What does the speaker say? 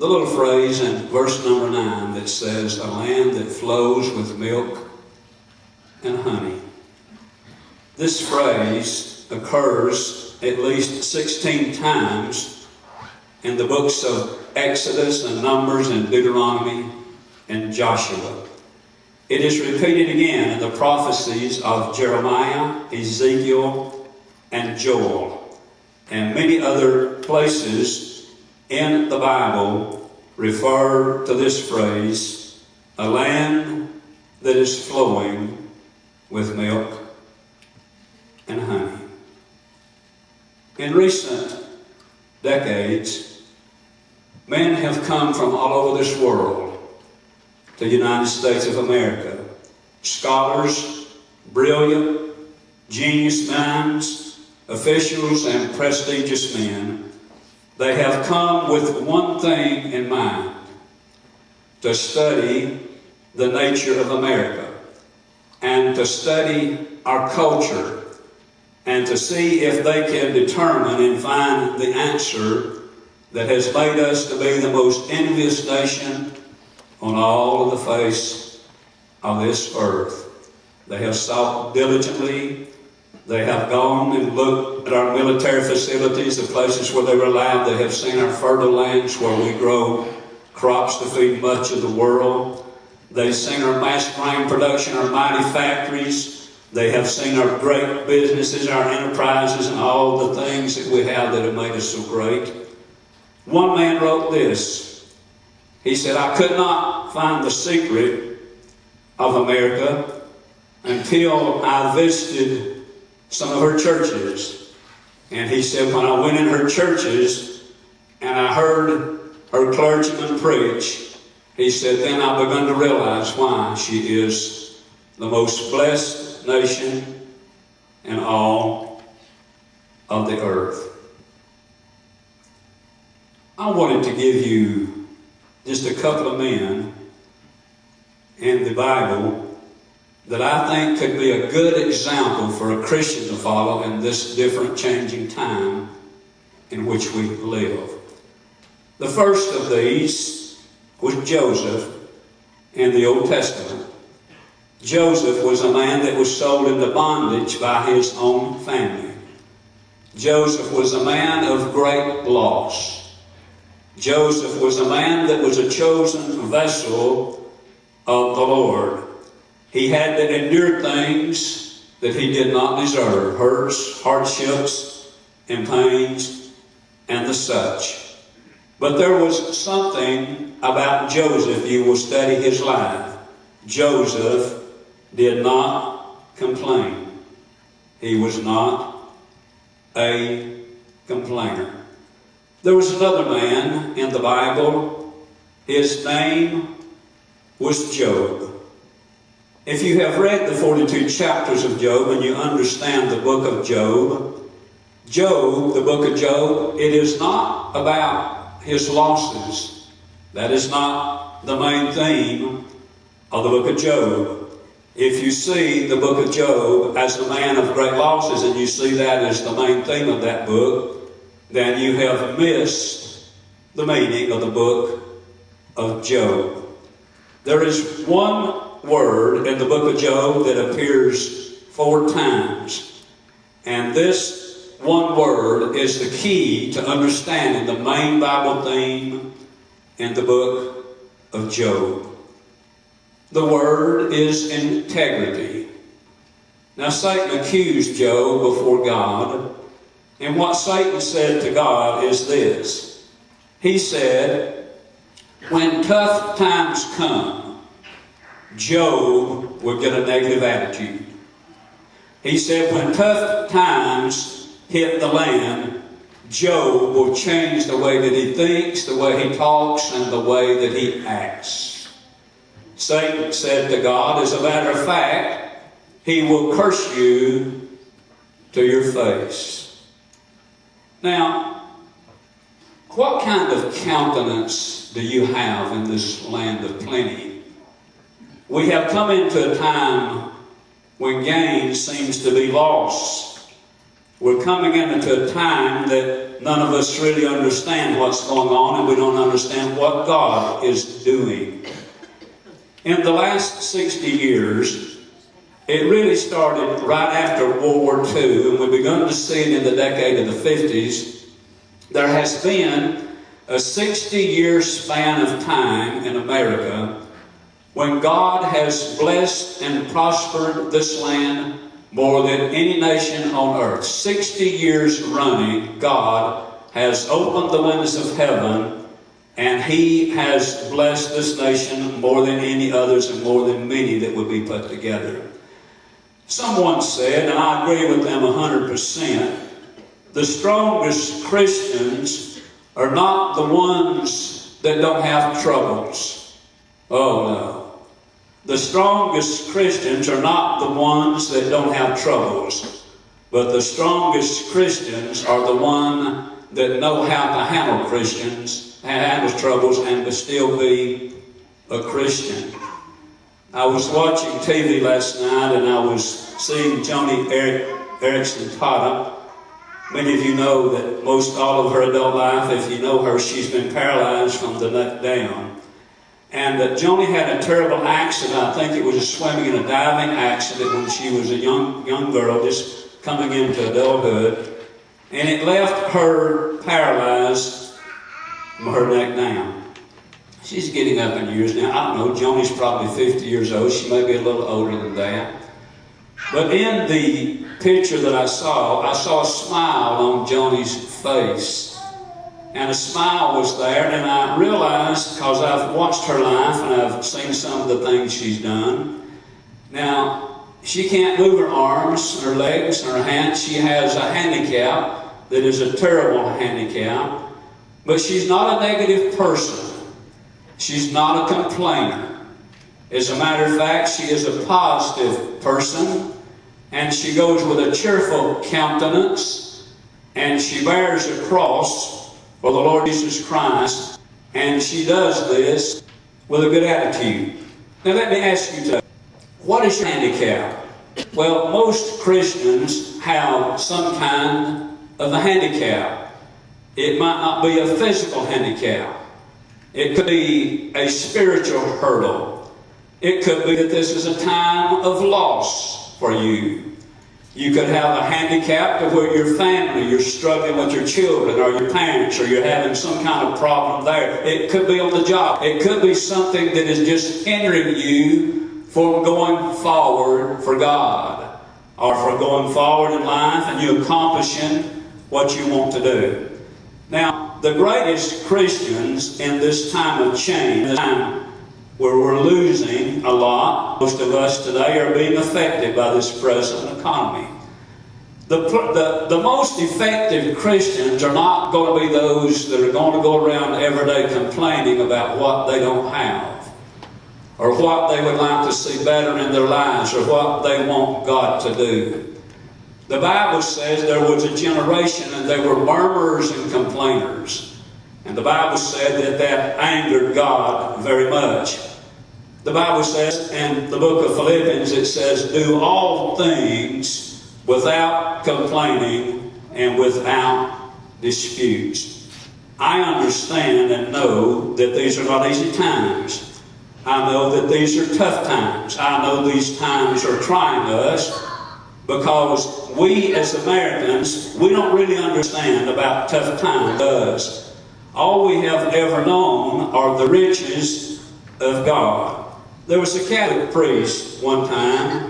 the little phrase in verse number 9 that says, a land that flows with milk and honey. This phrase occurs at least 16 times in the books of Exodus and Numbers and Deuteronomy and Joshua. It is repeated again in the prophecies of Jeremiah, Ezekiel, and Joel, and many other places in the Bible refer to this phrase, a land that is flowing with milk and honey. In recent decades, men have come from all over this world to the United States of America. Scholars, brilliant, genius minds, officials, and prestigious men. They have come with one thing in mind: to study the nature of America and to study our culture and to see if they can determine and find the answer that has made us to be the most envious nation on all of the face of this earth. They have sought diligently. They have gone and looked at our military facilities, the places where they were allowed. They have seen our fertile lands where we grow crops to feed much of the world. They've seen our mass grain production, our mighty factories. They have seen our great businesses, our enterprises, and all the things that we have that have made us so great. One man wrote this. He said, I could not find the secret of America until I visited some of her churches. And he said, when I went in her churches and I heard her clergymen preach, he said, then I begun to realize why she is the most blessed nation in all of the earth. I wanted to give you just a couple of men in the Bible that I think could be a good example for a Christian to follow in this different changing time in which we live. The first of these was Joseph in the Old Testament. Joseph was a man that was sold into bondage by his own family. Joseph was a man of great loss. Joseph was a man that was a chosen vessel of the Lord. He had to endure things that he did not deserve, hurts, hardships, and pains, and the such. But there was something about Joseph. You will study his life. Joseph did not complain. He was not a complainer. There was another man in the Bible. His name was Job. If you have read the 42 chapters of Job and you understand the book of Job, the book of Job, it is not about his losses. That is not the main theme of the book of Job. If you see the book of Job as a man of great losses and you see that as the main theme of that book, then you have missed the meaning of the book of Job. There is one word in the book of Job that appears 4 times. And this one word is the key to understanding the main Bible theme in the book of Job. The word is integrity. Now Satan accused Job before God. And what Satan said to God is this. He said, when tough times come, Job would get a negative attitude. He said, when tough times hit the land, Job will change the way that he thinks, the way he talks, and the way that he acts. Satan said to God, as a matter of fact, he will curse you to your face. Now, what kind of countenance do you have in this land of plenty? We have come into a time when gain seems to be loss. We're coming into a time that none of us really understand what's going on, and we don't understand what God is doing. In the last 60 years, it really started right after World War II, and we begun to see it in the decade of the 50s. There has been a 60-year span of time in America when God has blessed and prospered this land more than any nation on earth. 60 years running, God has opened the windows of heaven, and He has blessed this nation more than any others and more than many that would be put together. Someone said, and I agree with them 100%, the strongest Christians are not the ones that don't have troubles. Oh no. The strongest Christians are not the ones that don't have troubles, but the strongest Christians are the ones that know how to handle troubles, and to still be a Christian. I was watching TV last night, and I was seeing Joni Eareckson Tada. Many of you know that most all of her adult life, if you know her, she's been paralyzed from the neck down. And Joni had a terrible accident. I think it was a swimming and a diving accident when she was a young girl, just coming into adulthood. And it left her paralyzed from her neck down. She's getting up in years now. I don't know, Joni's probably 50 years old. She may be a little older than that. But in the picture that I saw a smile on Joni's face. And a smile was there, and I realized, because I've watched her life and I've seen some of the things she's done. Now, she can't move her arms, her legs, her hands. She has a handicap that is a terrible handicap. But she's not a negative person. She's not a complainer. As a matter of fact, she is a positive person, and she goes with a cheerful countenance, and she bears a cross for the Lord Jesus Christ, and she does this with a good attitude. Now let me ask you today, what is your handicap? Well, most Christians have some kind of a handicap. It might not be a physical handicap. It could be a spiritual hurdle. It could be that this is a time of loss for you. You could have a handicap to where your family, you're struggling with your children or your parents, or you're having some kind of problem there. It could be on the job. It could be something that is just hindering you from going forward for God, or for going forward in life and you accomplishing what you want to do. Now, the greatest Christians in this time of change, this time where we're losing a lot, most of us today are being affected by this present economy. The most effective Christians are not going to be those that are going to go around every day complaining about what they don't have, or what they would like to see better in their lives, or what they want God to do. The Bible says there was a generation and they were murmurers and complainers. And the Bible said that angered God very much. The Bible says in the book of Philippians, it says, do all things without complaining and without disputes. I understand and know that these are not easy times. I know that these are tough times. I know these times are trying us, because we as Americans, we don't really understand about tough times. All we have ever known are the riches of God. There was a Catholic priest one time